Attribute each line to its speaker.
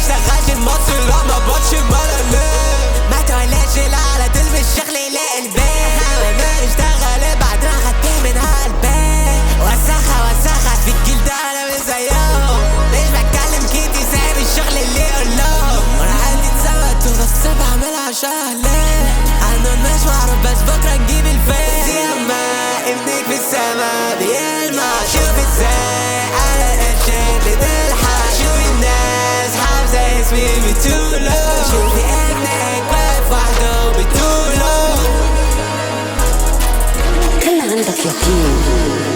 Speaker 1: بشتغلش المصري لا ما بطش ولا ليه ما تولدش لا على تلبس شغل يلاقي البيت ما نشتغل بعد ما خدت منها البيت وسخة في الجيل ده انا مش زيهم مش بتكلم كتير سايب الشغل اللي يقولهم وانا عندي اتثبت بس بعملها عشان اهلي انا مش معروف بس بكره نجيب الفيل ياما ابنك في السما بيلمع شوف ازاي على القرشين بتلحق شوف الناس حافظة اسمي بتقوله شوفي ابنك واقف وحده بتقوله
Speaker 2: خلي عندك يقين